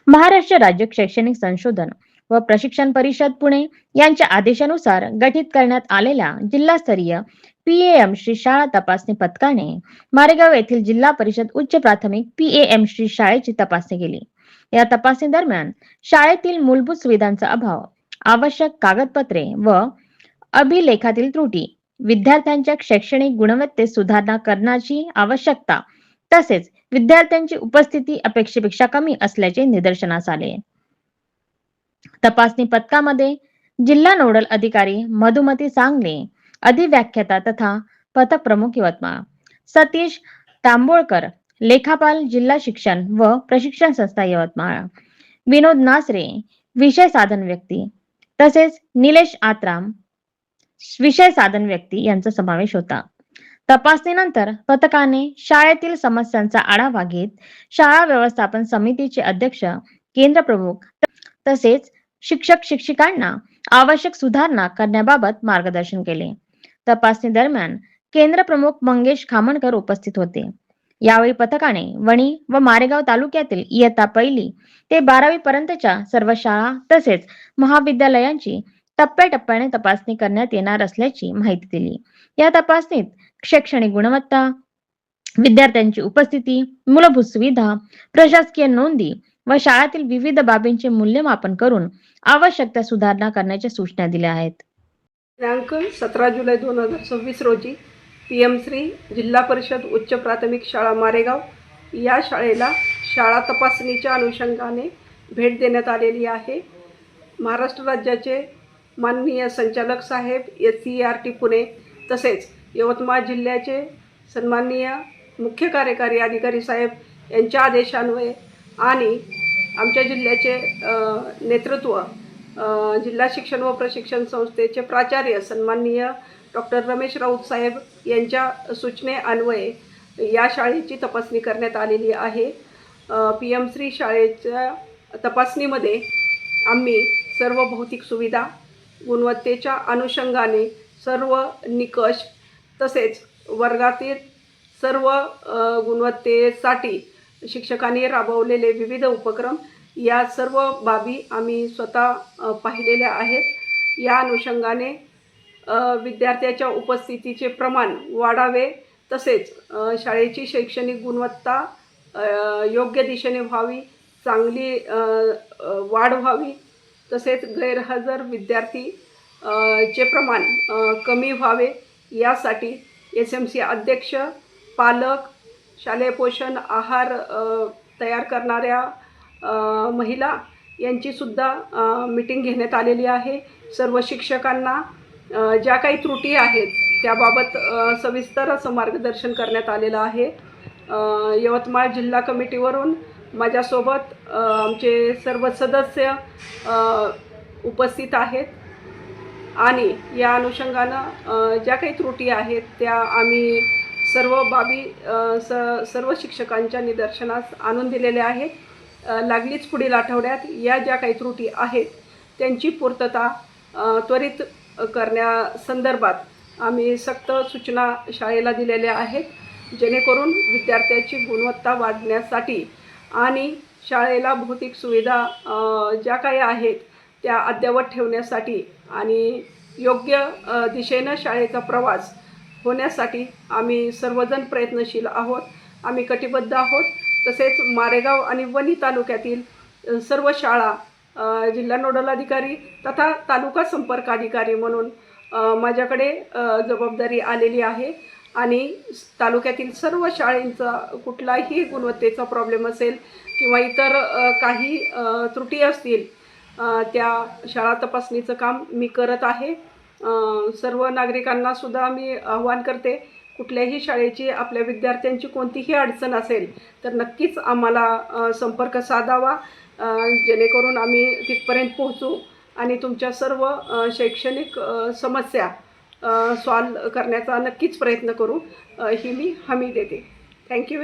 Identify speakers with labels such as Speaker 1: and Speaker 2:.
Speaker 1: महाराष्ट्र राज्य शैक्षणिक संशोधन व प्रशिक्षण परिषद पुणे यांच्या आदेशानुसार गठीत करण्यात आलेल्या जिल्हास्तरीय पीएएम श्री शाळा तपासणी पथकाने मारेगाव येथील जिल्हा परिषद उच्च प्राथमिक पीएएम श्री शाळेची तपासणी केली। या तपासणी दरम्यान शाळेतील मूलभूत सुविधांचा अभाव, आवश्यक कागदपत्रे व अभिलेखातील त्रुटी, विद्यार्थ्यांच्या शैक्षणिक गुणवत्तेत सुधारणा करण्याची आवश्यकता तसेच विद्यार्थ्यांची उपस्थिती अपेक्षेपेक्षा कमी असल्याचे निदर्शनास आले। तपासणी पथकामध्ये जिल्हा नोडल अधिकारी मधुमती सांगले, अधिव्याख्याता तथा पथक प्रमुख यवतमाळ सतीश तांबोळकर, लेखापाल जिल्हा शिक्षण व प्रशिक्षण संस्था यवतमाळ, विनोद नासरे विषय साधन व्यक्ती तसेच निलेश आत्राम विषय साधन व्यक्ती यांचा समावेश होता। तपासणीनंतर पथकाने शाळेतील समस्यांचा आढावा घेत शाळा व्यवस्थापन समितीचे अध्यक्ष, केंद्र प्रमुख तसेच शिक्षक शिक्षिकांना आवश्यक सुधारणा करण्याबाबत मार्गदर्शन केले। तपासणी दरम्यान केंद्र प्रमुख मंगेश खामणकर उपस्थित होते। यावेळी पथकाने वणी व मारेगाव तालुक्यातील इयत्ता 1ली ते 12वी पर्यंतच्या सर्व शाळा तसेच महाविद्यालयांची टप्प्याटप्प्याने तपासणी करण्यात येणार असल्याची माहिती दिली। या तपासणीत शैक्षणिक गुणवत्ता, विद्यार्थ्यांची उपस्थिती, मूलभूत सुविधा, प्रशासकीय नोंदी व शाळेतील विविध बाबींचे मूल्यमापन करून आवश्यक त्या सुधारणा करण्याच्या सूचना दिल्या आहेत।
Speaker 2: दिनांक 17 जुलै 2026 रोजी पीएम श्री जिल्हा परिषद उच्च प्राथमिक शाळा मारेगाव या शाळेला शाळा तपासणीच्या अनुषंगाने भेट देण्यात आलेली आहे। महाराष्ट्र राज्याचे माननीय संचालक साहेब SCERT पुणे तसेच यवतमाळ जिल्ह्याचे सन्माननीय मुख्य कार्यकारी अधिकारी साहेब यांच्या आदेशान्वये आणि आमच्या जिल्ह्याचे नेतृत्व जिल्हा शिक्षण व प्रशिक्षण संस्थेचे प्राचार्य सन्माननीय डॉक्टर रमेश राऊत साहेब यांच्या सूचनेअन्वये या शाळेची तपासणी करण्यात आलेली आहे। पीएम श्री शाळेच्या तपासणीमध्ये आम्ही सर्व भौतिक सुविधा, गुणवत्तेच्या अनुषंगाने सर्व निकष तसेच वर्गातील सर्व गुणवत्तेसाठी शिक्षकांनी राबवलेले विविध उपक्रम या सर्व बाबी आम्ही स्वतः पाहिलेल्या आहेत। या अनुषंगाने विद्यार्थ्याच्या उपस्थितीचे प्रमाण वाढावे तसेच शाळेची शैक्षणिक गुणवत्ता योग्य दिशेने व्हावी, चांगली वाढ व्हावी तसेच गैरहजर विद्यार्थी चे प्रमाण कमी व्हावे यासाठी SMC अध्यक्ष, पालक, शालेय पोषण आहार तयार करणाऱ्या महिला यांची सुद्धा मीटिंग घेण्यात आलेली आहे। सर्व शिक्षकांना ज्या काही त्रुटी आहेत त्याबाबत सविस्तर असं मार्गदर्शन करण्यात आलेलं आहे। यवतमाळ जिल्हा कमिटीवरून माझ्यासोबत आमचे सर्व सदस्य उपस्थित आहेत आणि या अनुषंगानं ज्या काही त्रुटी आहेत त्या आम्ही सर्व बाबी सर्व शिक्षकांच्या निदर्शनास आणून दिलेल्या आहेत। लागलीच पुढील आठवड्यात या ज्या काही त्रुटी आहेत त्यांची पूर्तता त्वरित करण्यासंदर्भात आम्ही सक्त सूचना शाळेला दिलेल्या आहेत, जेणेकरून विद्यार्थ्याची गुणवत्ता वाढण्यासाठी आणि शाळेला भौतिक सुविधा ज्या काही आहेत त्या अद्ययावत ठेवण्यासाठी आणि योग्य दिशेनं शाळेचा प्रवास होण्यासाठी आम्ही सर्वजण प्रयत्नशील आहोत, आम्ही कटिबद्ध आहोत। तसेच मारेगाव आणि वणी तालुक्यातील सर्व शाळा जिल्हा नोडल अधिकारी तथा तालुका संपर्क अधिकारी म्हणून माझ्याकडे जबाबदारी आलेली आहे आणि तालुक्यातील सर्व शाळांचा कुठलाही गुणवत्तेचा प्रॉब्लेम असेल किंवा इतर काही त्रुटी असतील त्या शाळा तपासणीचं काम मी करत आहे। सर्व नागरिकांना सुद्धा मी आवाहन करते, कुठल्याही शाळेची आपल्या विद्यार्थ्यांची कोणतीही अडचण असेल तर नक्कीच आम्हाला संपर्क साधावा, जेणेकरून आम्ही तिथपर्यंत पोहोचू आणि तुमच्या सर्व शैक्षणिक समस्या सॉल्व करण्याचा नक्कीच प्रयत्न करू, ही मी हमी देते। थँक्यू।